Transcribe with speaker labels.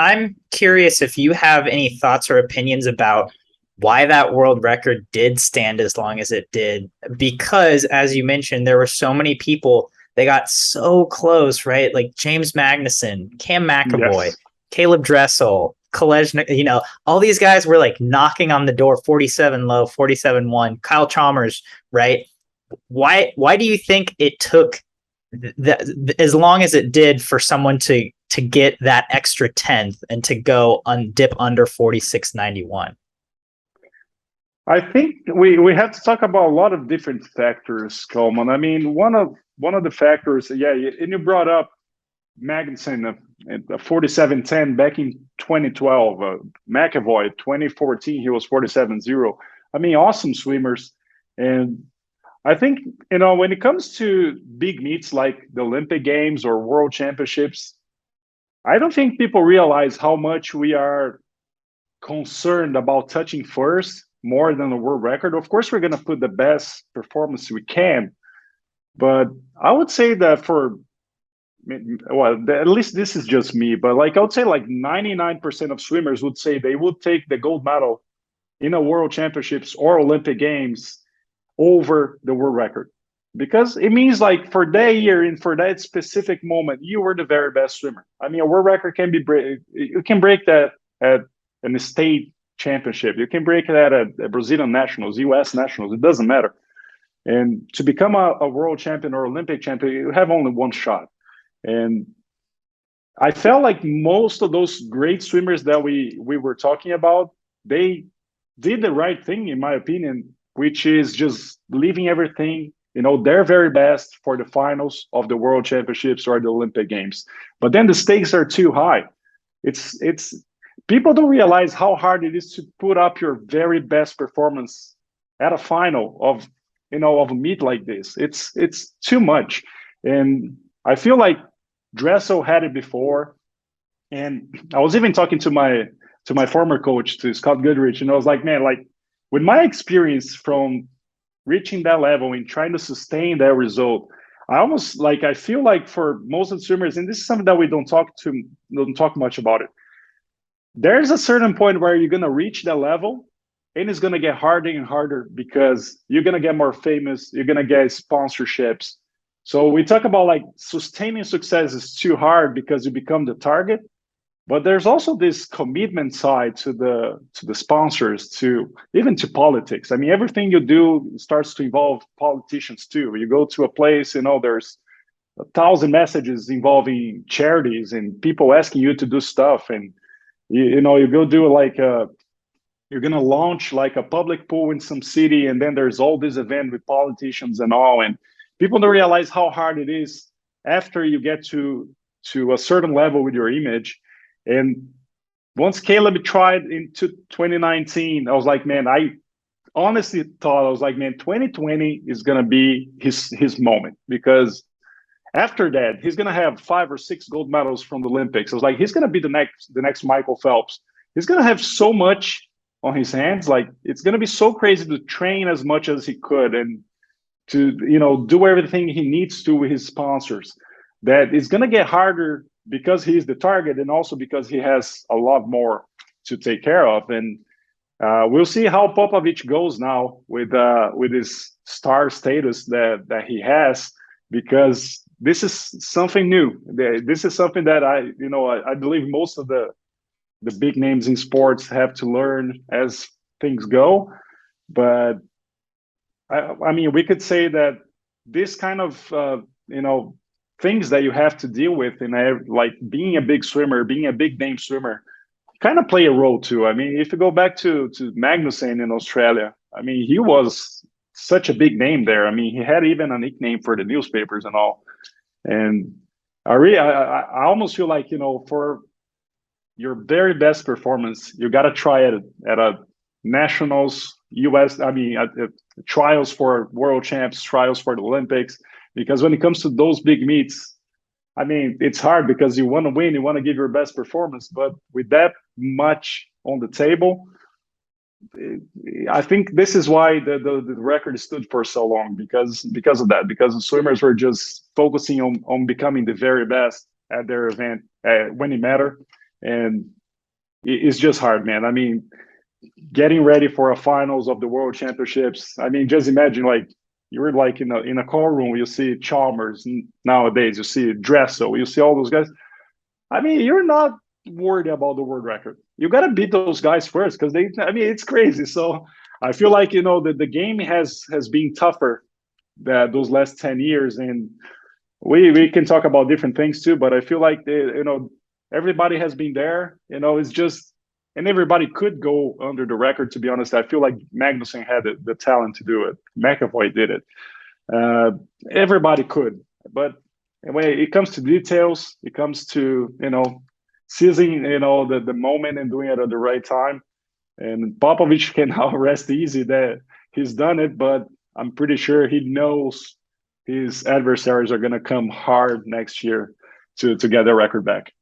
Speaker 1: I'm curious if you have any thoughts or opinions about why that world record did stand as long as it did. Because, as you mentioned, there were so many people, they got so close, right? Like James Magnuson, Cam McAvoy,
Speaker 2: Yes.
Speaker 1: Caleb Dressel, Kalej, all these guys were like knocking on the door 47 low, 47-1. Kyle Chalmers, right? Why do you think it took that as long as it did for someone to get that extra tenth and to go dip under 46.91?
Speaker 2: I think we have to talk about a lot of different factors, Coleman. I mean, one of the factors, yeah, and you brought up Magnuson, 47.10 back in 2012. McAvoy, 2014, he was 47.0. I mean, awesome swimmers. And I think, when it comes to big meets like the Olympic Games or World Championships, I don't think people realize how much we are concerned about touching first more than the world record. Of course, we're going to put the best performance we can, but I would say that at least this is just me, but like I would say like 99% of swimmers would say they would take the gold medal in a world championships or Olympic games over the world record. Because it means like for that year and for that specific moment, you were the very best swimmer. I mean, a world record can be you can break that at an state championship. You can break that at Brazilian nationals, US nationals. It doesn't matter. And to become a world champion or Olympic champion, you have only one shot. And I felt like most of those great swimmers that we were talking about, they did the right thing, in my opinion, which is just leaving everything, their very best for the finals of the World Championships or the Olympic Games. But then the stakes are too high. It's people don't realize how hard it is to put up your very best performance at a final of a meet like this. It's too much, and I feel like Dressel had it before, and I was even talking to my former coach, to Scott Goodrich, and I was like, man, like with my experience from reaching that level and trying to sustain that result, I feel like for most of the swimmers, and this is something that we don't talk much about it. There's a certain point where you're gonna reach that level, and it's gonna get harder and harder because you're gonna get more famous, you're gonna get sponsorships. So we talk about like sustaining success is too hard because you become the target, but there's also this commitment side to the sponsors, to even to politics. I mean, everything you do starts to involve politicians too. You go to a place, there's 1,000 messages involving charities and people asking you to do stuff, and you go do like you're gonna launch like a public pool in some city, and then there's all this event with politicians and all, and people don't realize how hard it is after you get to a certain level with your image. And once Caleb tried into 2019, I was like, man, I honestly thought, I was like, man, 2020 is gonna be his moment, because after that he's gonna have 5 or 6 gold medals from the Olympics. I was like, he's gonna be the next Michael Phelps. He's gonna have so much on his hands. Like, it's gonna be so crazy to train as much as he could and to do everything he needs to with his sponsors, that it's going to get harder because he's the target, and also because he has a lot more to take care of. And we'll see how Popovich goes now with his star status that he has, because this is something new. This is something that I believe most of the big names in sports have to learn as things go. But I mean, we could say that this kind of things that you have to deal with in like being a big swimmer, being a big name swimmer, kind of play a role too. I mean, if you go back to Magnuson in Australia, I mean, he was such a big name there. I mean, he had even a nickname for the newspapers and all. And I almost feel like for your very best performance, you got to try it at a nationals, US. I mean, at trials for world champs, trials for the Olympics. Because when it comes to those big meets, I mean, it's hard because you want to win, you want to give your best performance, but with that much on the table, I think this is why the record stood for so long, because of that, because the swimmers were just focusing on becoming the very best at their event when it mattered. and it's just hard, man. I mean, getting ready for a finals of the World Championships. I mean, just imagine like you're like in a car room. You see Chalmers nowadays. You see Dressel. You see all those guys. I mean, you're not worried about the world record. You got to beat those guys first because they. I mean, it's crazy. So I feel like the game has been tougher that those last 10 years, and we can talk about different things too. But I feel like everybody has been there. It's just and everybody could go under the record. To be honest, I feel like Magnussen had the talent to do it. McAvoy did it. Uh, Everybody could, but when it comes to details, it comes to seizing the moment and doing it at the right time. And Popovich can now rest easy that he's done it, but I'm pretty sure he knows his adversaries are going to come hard next year to get their record back.